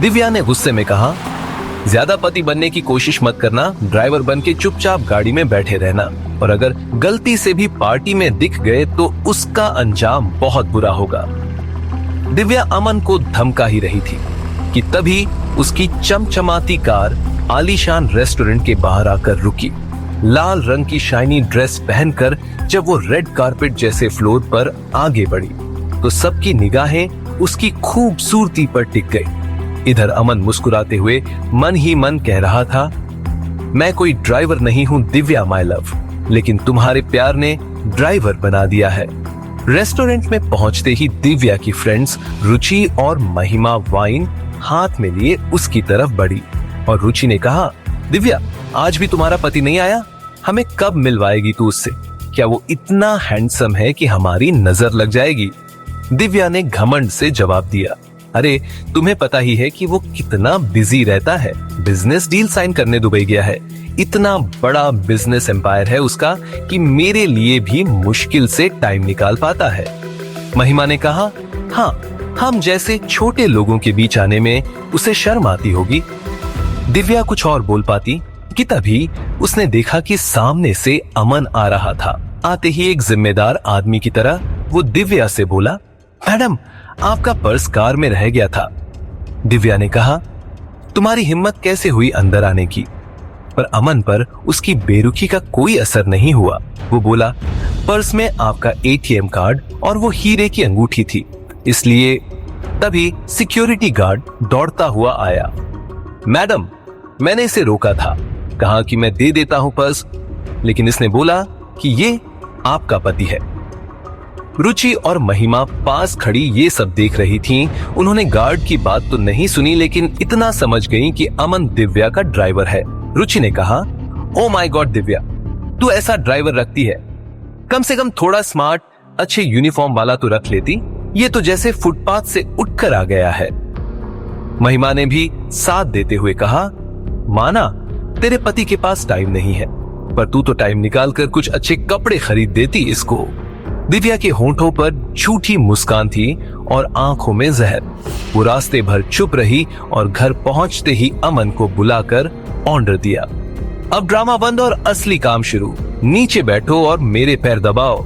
दिव्या ने गुस्से में कहा, ज्यादा पति बनने की कोशिश मत करना, ड्राइवर बन के चुपचाप गाड़ी में बैठे रहना, और अगर गलती से भी पार्टी में दिख गए तो उसका अंजाम बहुत बुरा होगा। दिव्या अमन को धमका ही रही थी कि तभी उसकी चमचमाती कार आलीशान रेस्टोरेंट के बाहर आकर रुकी। लाल रंग की शाइनी ड्रेस पहनकर जब वो रेड कारपेट जैसे फ्लोर पर आगे बढ़ी तो सबकी निगाहें उसकी खूबसूरती पर टिक गई। इधर अमन मुस्कुराते हुए मन ही मन कह रहा था, मैं कोई ड्राइवर नहीं हूं दिव्या माय लव, लेकिन तुम्हारे प्यार ने ड्राइवर बना दिया है। रेस्टोरेंट में पहुंचते ही दिव्या की फ्रेंड्स रुचि और महिमा वाइन हाथ में लिए उसकी तरफ बढ़ी और रुचि ने कहा, दिव्या आज भी तुम्हारा पति नहीं आया? हमें कब मिलवाएगी तू उससे? क्या वो इतना हैंडसम है कि हमारी नजर लग जाएगी? दिव्या ने घमंड से जवाब दिया, अरे तुम्हें पता ही है कि वो कितना बिजी रहता है, बिजनेस डील साइन करने दुबई गया है। इतना बड़ा बिजनेस एम्पायर है उसका कि मेरे लिए भी मुश्किल से टाइम निकाल पाता है। महिमा ने कहा, हाँ हम जैसे छोटे लोगों के बीच आने में उसे शर्म आती होगी। दिव्या कुछ और बोल पाती कि तभी उसने देखा कि सामने से अमन आ रहा था। आते ही एक जिम्मेदार आदमी की तरह वो दिव्या से बोला, मैडम आपका पर्स कार में रह गया था। दिव्या ने कहा, तुम्हारी हिम्मत कैसे हुई अंदर आने की? पर अमन पर उसकी बेरुखी का कोई असर नहीं हुआ। वो बोला, पर्स में आपका एटीएम कार्ड और वो हीरे की अंगूठी थी, इसलिए। तभी सिक्योरिटी गार्ड दौड़ता हुआ आया। मैडम मैंने इसे रोका था, कहा कि मैं दे देता हूं पर्स, लेकिन इसने बोला कि ये आपका पति है। रुचि और महिमा पास खड़ी ये सब देख रही थीं। उन्होंने गार्ड की बात तो नहीं सुनी, लेकिन इतना समझ गईं कि अमन दिव्या का ड्राइवर है। रुचि ने कहा, ओ माय गॉड दिव्या, तू ऐसा ड्राइवर रखती है? कम से कम थोड़ा स्मार्ट अच्छे यूनिफॉर्म वाला तो रख लेती, ये तो जैसे फुटपाथ से उठकर आ गया है। महिमा ने भी साथ देते हुए कहा, माना तेरे पति के पास टाइम नहीं है, पर तू तो टाइम निकाल कर कुछ अच्छे कपड़े खरीद देती इसको। दिव्या के होंठों पर झूठी मुस्कान थी और आंखों में जहर। वो रास्ते भर चुप रही और घर पहुंचते ही अमन को बुलाकर ऑर्डर दिया, अब ड्रामा बंद और असली काम शुरू, नीचे बैठो और मेरे पैर दबाओ।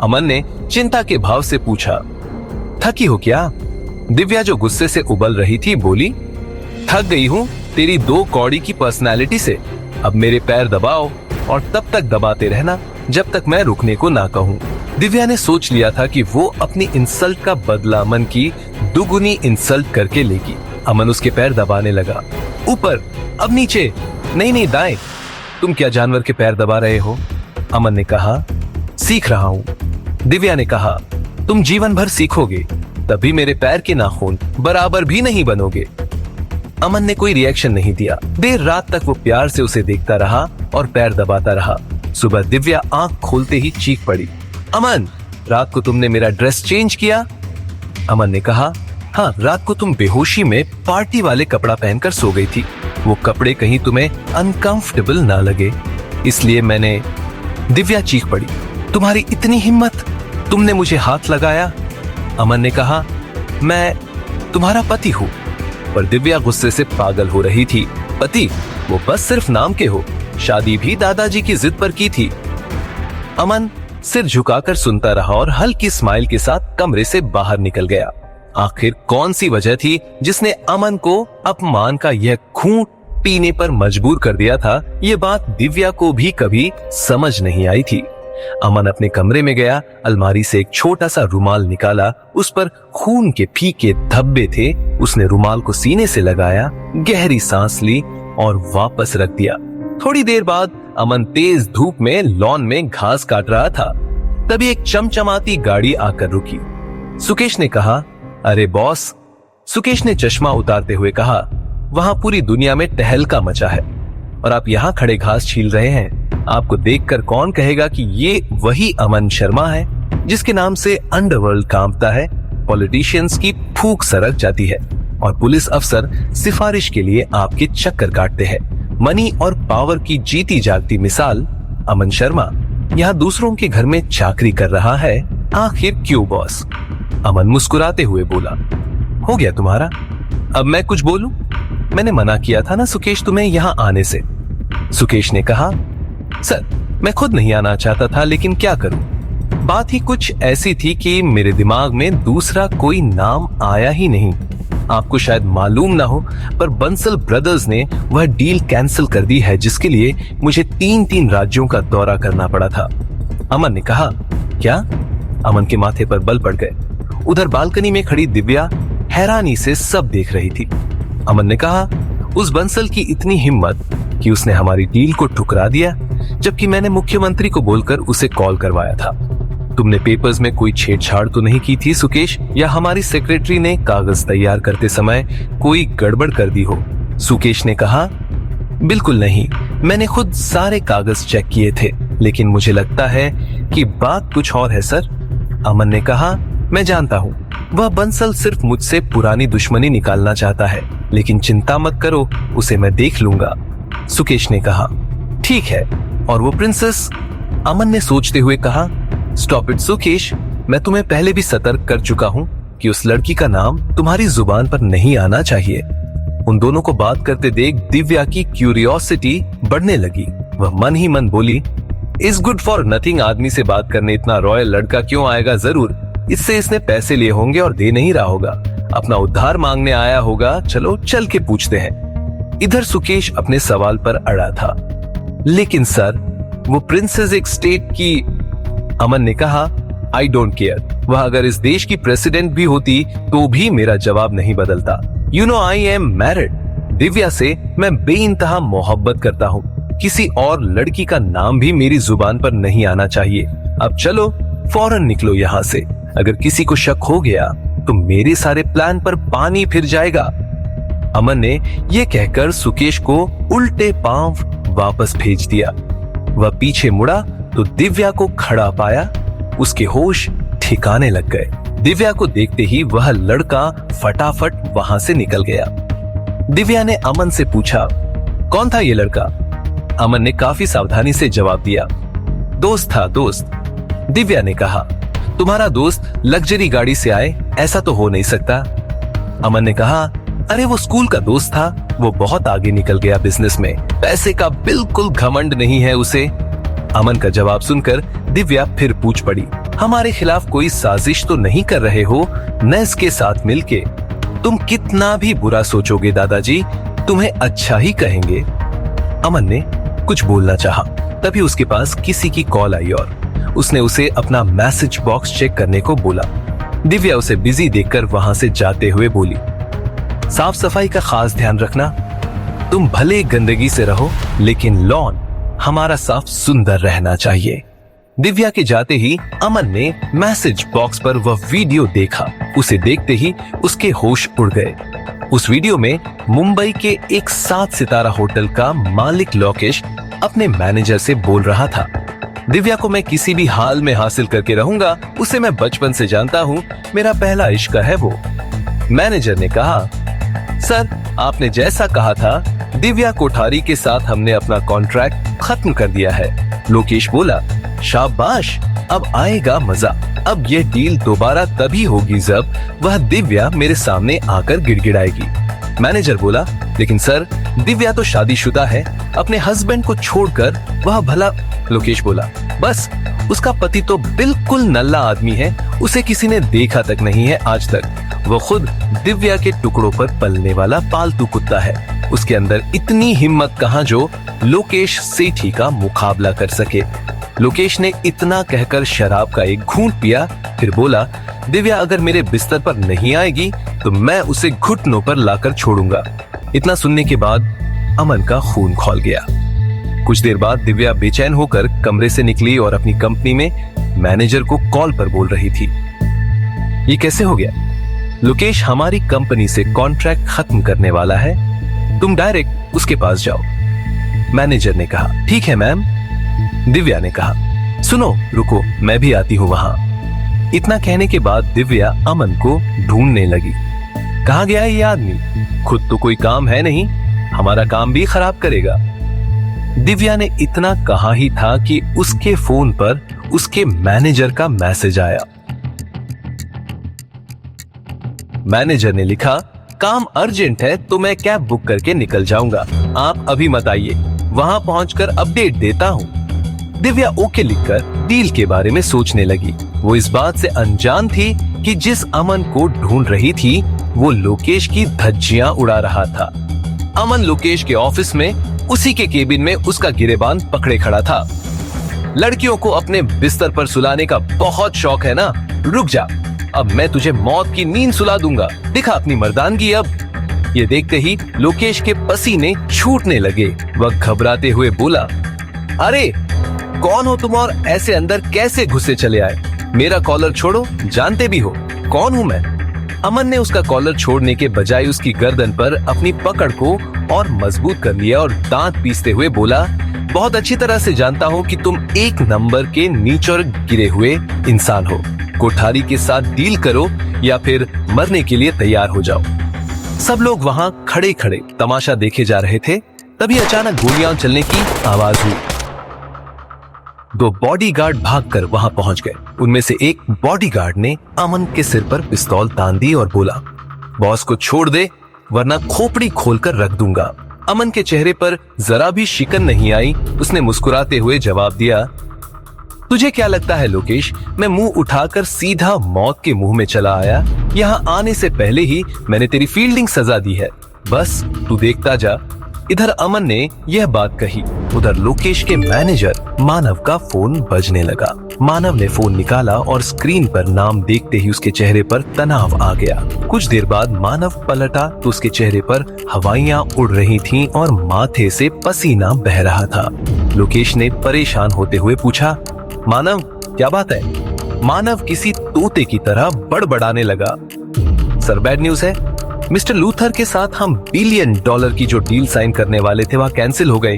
अमन ने चिंता के भाव से पूछा, थकी हो क्या? दिव्या जो गुस्से से उबल रही थी बोली, थक गई हूँ तेरी 2 कौड़ी की पर्सनालिटी से। अब मेरे पैर दबाओ और तब तक दबाते रहना जब तक मैं रुकने को ना कहूँ। दिव्या ने सोच लिया था कि वो अपनी इंसल्ट का बदला अमन की दुगुनी इंसल्ट करके लेगी। अमन उसके पैर दबाने लगा। ऊपर, अब नीचे, नहीं नहीं दाएं। तुम क्या जानवर के पैर दबा रहे हो? अमन ने कहा, सीख रहा हूँ। दिव्या ने कहा, तुम जीवन भर सीखोगे, तभी मेरे पैर के नाखून बराबर भी नहीं बनोगे। अमन ने कोई रिएक्शन नहीं दिया। देर रात तक वो प्यार से उसे देखता रहा और पैर दबाता रहा। सुबह दिव्या आंख खोलते ही चीख पड़ी, अमन रात को तुमने मेरा ड्रेस चेंज किया? अमन ने कहा, हाँ रात को तुम बेहोशी में पार्टी वाले कपड़ा पहनकर सो गई थी। वो कपड़े कहीं तुम्हें अनकंफर्टेबल ना लगे, इसलिए मैंने। दिव्या चीख पड़ी, तुम्हारी इतनी हिम्मत, तुमने मुझे हाथ लगाया? अमन ने कहा, मैं तुम्हारा पति हूँ। पर दिव्या गुस्से से पागल हो रही थी। पति? वो बस सिर्फ नाम के हो, शादी भी दादाजी की जिद पर की थी। अमन सिर झुकाकर सुनता रहा और हल्की स्माइल के साथ कमरे से बाहर निकल गया। आखिर कौन सी वजह थी जिसने अमन को अपमान का यह घूंट पीने पर मजबूर कर दिया था? ये बात दिव्या को भी कभी समझ नहीं आई थी। अमन अपने कमरे में गया, अलमारी से एक छोटा सा रुमाल निकाला, उस पर खून के फीके धब्बे थे। उसने रुमाल को सीने से लगाया, गहरी सांस ली और वापस रख दिया। थोड़ी देर बाद अमन तेज धूप में लॉन में घास काट रहा था। तभी एक चमचमाती गाड़ी आकर रुकी। सुकेश ने कहा, अरे बॉस। सुकेश ने चश्मा उतारते हुए कहा, वहां पूरी दुनिया में तहलका मचा है और आप यहाँ खड़े घास छील रहे हैं। आपको देखकर कौन कहेगा कि ये वही अमन शर्मा है जिसके नाम से अंडरवर्ल्ड कांपता है, पॉलिटिशियंस की फूंक सरक जाती है और पुलिस अफसर सिफारिश के लिए आपके चक्कर काटते हैं। मनी और पावर की जीती जागती मिसाल अमन शर्मा यहाँ दूसरों के घर में चाकरी कर रहा है। आखिर क्यों बॉस? अमन मुस्कुराते हुए बोला, हो गया तुम्हारा? अब मैं कुछ बोलूं? मैंने मना किया था ना सुकेश तुम्हें यहाँ आने से। सुकेश ने कहा, सर मैं खुद नहीं आना चाहता था, लेकिन क्या करूं? बात ही कुछ ऐसी थी कि मेरे दिमाग में दूसरा कोई नाम आया ही नहीं। आपको शायद मालूम ना हो, पर बंसल ब्रदर्स ने वह डील कैंसिल कर दी है जिसके लिए मुझे 3 राज्यों का दौरा करना पड़ा था। अमन ने कहा, क्या? अमन के माथे पर बल पड़ गए। उधर बालकनी में खड़ी दिव्या हैरानी से सब देख रही थी। अमन ने कहा, उस बंसल की इतनी हिम्मत कि उसने हमारी डील को ठुकरा दिया, जबकि मैंने मुख्यमंत्री को बोलकर उसे कॉल करवाया था। तुमने पेपर्स में कोई छेड़छाड़ तो नहीं की थी सुकेश, या हमारी सेक्रेटरी ने कागज तैयार करते समय कोई गड़बड़ कर दी हो? सुकेश ने कहा, बिल्कुल नहीं, मैंने खुद सारे कागज चेक किए थे, लेकिन मुझे लगता है कि बात कुछ और है सर। अमन ने कहा, मैं जानता हूँ, वह बंसल सिर्फ मुझसे पुरानी दुश्मनी निकालना चाहता है, लेकिन चिंता मत करो, उसे मैं देख लूंगा। सुकेश ने कहा, ठीक है, और वो प्रिंसेस? अमन ने सोचते हुए कहा, स्टॉप इट सुकेश, मैं तुम्हें पहले भी सतर्क कर चुका हूँ कि उस लड़की का नाम तुम्हारी जुबान पर नहीं आना चाहिए। उन दोनों को बात करते देख दिव्या की क्यूरियोसिटी बढ़ने लगी। वह मन ही मन बोली, इस गुड फॉर नथिंग आदमी से बात करने इतना रॉयल लड़का क्यों आएगा? जरूर इससे इसने पैसे लिए होंगे और दे नहीं रहा होगा, अपना उद्धार मांगने आया होगा। चलो चल के पूछते हैं। इधर सुकेश अपने सवाल पर अड़ा था, लेकिन सर वो प्रिंसेस एक स्टेट की। अमन ने कहा, आई डोंट केयर, वह अगर इस देश की प्रेसिडेंट भी होती तो भी मेरा जवाब नहीं बदलता। You know I am married. Divya से मैं बेइंतहा मोहब्बत करता हूँ, किसी और लड़की का नाम भी मेरी जुबान पर नहीं आना चाहिए। अब चलो फौरन निकलो यहाँ से, अगर किसी को शक हो गया तो मेरे सारे प्लान पर पानी फिर जाएगा। अमन ने यह कहकर सुकेश को उल्टे पांव वापस भेज दिया। वह पीछे मुड़ा तो दिव्या को खड़ा पाया। उसके होश ठिकाने लग गए। दिव्या को देखते ही वह लड़का फटाफट वहां से निकल गया। दिव्या ने अमन से पूछा, कौन था ये लड़का? अमन ने काफी सावधानी से जवाब दिया, दोस्त था, दोस्त। दिव्या ने कहा, तुम्हारा दोस्त लग्जरी गाड़ी से आए, ऐसा तो हो नहीं सकता। अमन ने कहा, अरे वो स्कूल का दोस्त था, वो बहुत आगे निकल गया बिजनेस में, पैसे का बिल्कुल घमंड नहीं है उसे। अमन का जवाब सुनकर दिव्या फिर पूछ पड़ी, हमारे खिलाफ कोई साजिश तो नहीं कर रहे हो? नेस के साथ मिलके तुम कितना भी बुरा सोचोगे दादाजी, तुम्हें अच्छा ही कहेंगे। अमन ने कुछ बोलना चाहा, तभी उसके पास किसी की कॉल आई और उसने उसे अपना मैसेज बॉक्स चेक करने को बोला। दिव्या उसे बिजी देखकर वहां से जाते हुए बोली, साफ सफाई का खास ध्यान रखना, तुम भले गंदगी से रहो लेकिन लॉन हमारा साफ सुंदर रहना चाहिए। दिव्या के जाते ही अमन ने मैसेज बॉक्स पर वह वीडियो देखा। उसे देखते ही उसके होश उड़ गए। उस वीडियो में मुंबई के एक 7 सितारा होटल का मालिक लोकेश अपने मैनेजर से बोल रहा था, दिव्या को मैं किसी भी हाल में हासिल करके रहूंगा, उसे मैं बचपन से जानता हूँ, मेरा पहला इश्क है वो। मैनेजर ने कहा, सर आपने जैसा कहा था, दिव्या कोठारी के साथ हमने अपना कॉन्ट्रैक्ट खत्म कर दिया है। लोकेश बोला, शाबाश, अब आएगा मजा। अब यह डील दोबारा तभी होगी जब वह दिव्या मेरे सामने आकर गिड़गिड़ाएगी। मैनेजर बोला, लेकिन सर दिव्या तो शादीशुदा है, अपने हस्बैंड को छोड़कर वह भला। लोकेश बोला, बस उसका पति तो बिल्कुल नल्ला आदमी है, उसे किसी ने देखा तक नहीं है आज तक। वो खुद दिव्या के टुकड़ों पर पलने वाला पालतू कुत्ता है। उसके अंदर इतनी हिम्मत कहाँ जो लोकेश सेठी का मुकाबला कर सके। लोकेश ने इतना कहकर शराब का एक घूंट पिया, फिर बोला, दिव्या अगर मेरे बिस्तर पर नहीं आएगी तो मैं उसे घुटनों पर लाकर छोड़ूंगा। इतना सुनने के बाद अमन का खून खौल गया। कुछ देर बाद दिव्या बेचैन होकर कमरे से निकली और अपनी कंपनी में मैनेजर को कॉल पर बोल रही थी, ये कैसे हो गया? लोकेश हमारी कंपनी से कॉन्ट्रैक्ट खत्म करने वाला है, तुम डायरेक्ट उसके पास जाओ। मैनेजर ने कहा, ठीक है मैम। दिव्या ने कहा, सुनो रुको, मैं भी आती हूँ वहां। इतना कहने के बाद दिव्या अमन को ढूंढने लगी। कहाँ गया ये आदमी? खुद तो कोई काम है नहीं, हमारा काम भी खराब करेगा। दिव्या ने इतना कहा ही था कि उसके फोन पर उसके मैनेजर का मैसेज आया। मैनेजर ने लिखा, काम अर्जेंट है तो मैं कैब बुक करके निकल जाऊंगा, आप अभी मत आइए, वहां पहुंचकर अपडेट देता हूँ। दिव्या ओके लिखकर डील के बारे में सोचने लगी। वो इस बात से अनजान थी कि जिस अमन को ढूंढ रही थी वो लोकेश की धज्जियां उड़ा रहा था। अमन लोकेश के ऑफिस में उसी के केबिन में उसका गिरेबान पकड़े खड़ा था। लड़कियों को अपने बिस्तर पर सुलाने का बहुत शौक है ना, रुक जा, अब मैं तुझे मौत की नींद सुला दूंगा, दिखा अपनी मर्दानगी अब। ये देखते ही लोकेश के पसीने छूटने लगे। वह घबराते हुए बोला, अरे कौन हो तुम और ऐसे अंदर कैसे घुसे चले आए? मेरा कॉलर छोड़ो, जानते भी हो कौन हूं मैं। अमन ने उसका कॉलर छोड़ने के बजाय उसकी गर्दन पर अपनी पकड़ को और मजबूत कर लिया और दांत पीसते हुए बोला, बहुत अच्छी तरह से जानता हूं कि तुम एक नंबर के नीच और गिरे हुए इंसान हो। कोठारी के साथ डील करो या फिर मरने के लिए तैयार हो जाओ। सब लोग वहां खड़े खड़े तमाशा देखे जा रहे थे। तभी अचानक गोलियां चलने की आवाज हुई। 2 बॉडीगार्ड भागकर वहां पहुंच गए। उनमें से एक बॉडीगार्ड ने अमन के सिर पर पिस्तौल तान दी और बोला, बॉस को छोड़ दे वरना खोपड़ी खोलकर रख दूंगा। अमन के चेहरे पर जरा भी शिकन नहीं आई। उसने मुस्कुराते हुए जवाब दिया, तुझे क्या लगता है लोकेश, मैं मुंह उठाकर सीधा मौत के मुंह में चला आया? यहाँ आने से पहले ही मैंने तेरी फील्डिंग सजा दी है, बस तू देखता जा। इधर अमन ने यह बात कही, उधर लोकेश के मैनेजर मानव का फोन बजने लगा। मानव ने फोन निकाला और स्क्रीन पर नाम देखते ही उसके चेहरे पर तनाव आ गया। कुछ देर बाद मानव पलटा तो उसके चेहरे पर हवाइयां उड़ रही थीं और माथे से पसीना बह रहा था। लोकेश ने परेशान होते हुए पूछा, मानव क्या बात है? मानव किसी तोते की तरह बड़बड़ाने लगा, सर बैड न्यूज है, मिस्टर लूथर के साथ हम $1 बिलियन की जो डील साइन करने वाले थे वह कैंसिल हो गई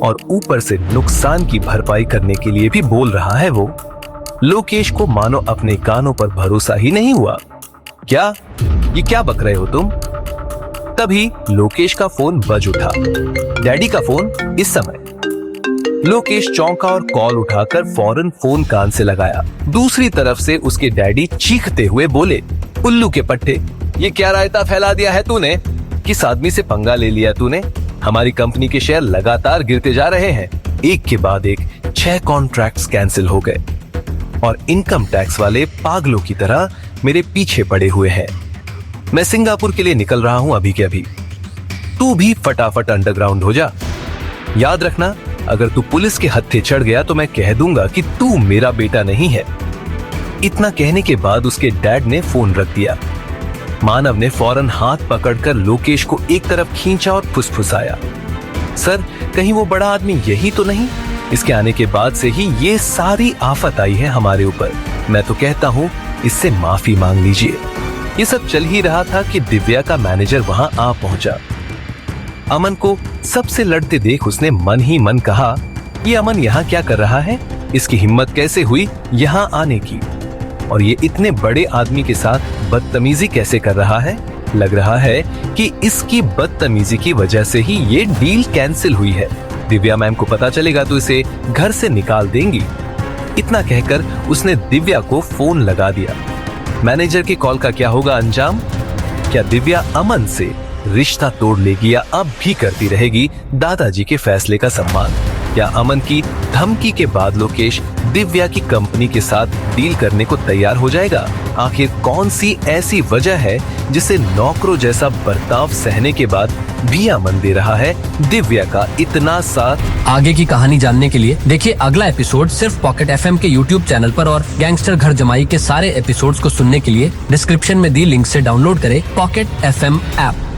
और ऊपर से नुकसान की भरपाई करने के लिए भी बोल रहा है वो। लोकेश को मानो अपने कानों पर भरोसा ही नहीं हुआ। क्या ये क्या बक रहे हो तुम? तभी लोकेश का फोन बज उठा। डैडी का फोन इस समय। लोकेश चौंका और कॉल उठाकर फौरन फोन कान से लगाया। दूसरी तरफ से उसके डैडी चीखते हुए बोले, उल्लू के पट्टे, ये क्या रायता फैला दिया है तूने? किस आदमी से पंगा ले लिया तूने? हमारी कंपनी के शेयर लगातार गिरते जा रहे हैं। एक के बाद एक 6 कॉन्ट्रैक्ट्स कैंसिल हो गए और इनकम टैक्स वाले पागलों की तरह मेरे पीछे पड़े हुए हैं। मैं सिंगापुर के लिए निकल रहा हूं अभी के अभी। तू भी फटाफट अंडरग्राउंड हो जा। याद रखना, अगर तू पुलिस के हत्थे चढ़ गया तो मैं कह दूंगा कि तू मेरा बेटा नहीं है। इतना कहने के बाद उसके डैड ने फोन रख दिया। मानव ने फौरन हाथ पकड़कर लोकेश को एक तरफ खींचा और फुसफुसाया, सर कहीं वो बड़ा आदमी यही तो नहीं? इसके आने के बाद से ही ये सारी आफत आई है हमारे ऊपर। मैं तो कहता हूँ इससे माफी मांग लीजिए। ये सब चल ही रहा था कि दिव्या का मैनेजर वहां आ पहुंचा। अमन को सबसे लड़ते देख उसने मन ही मन कहा, ये अमन यहाँ क्या कर रहा है? इसकी हिम्मत कैसे हुई यहाँ आने की? और ये इतने बड़े आदमी के साथ बदतमीजी कैसे कर रहा है? लग रहा है कि इसकी बदतमीजी की वजह से ही ये डील कैंसिल हुई है। दिव्या मैम को पता चलेगा तो इसे घर से निकाल देंगी। इतना कहकर उसने दिव्या को फोन लगा दिया। मैनेजर की कॉल का क्या होगा अंजाम? क्या दिव्या अमन से रिश्ता तोड़ लेगी या अब भी करती रहेगी दादाजी के फैसले का सम्मान? या अमन की धमकी के बाद लोकेश दिव्या की कंपनी के साथ डील करने को तैयार हो जाएगा? आखिर कौन सी ऐसी वजह है जिसे नौकरों जैसा बर्ताव सहने के बाद भी अमन दे रहा है दिव्या का इतना साथ? आगे की कहानी जानने के लिए देखिए अगला एपिसोड सिर्फ पॉकेट FM के YouTube चैनल पर, और गैंगस्टर घर जमाई के सारे एपिसोड्स को सुनने के लिए डिस्क्रिप्शन में दी लिंक से डाउनलोड करें पॉकेट FM ऐप।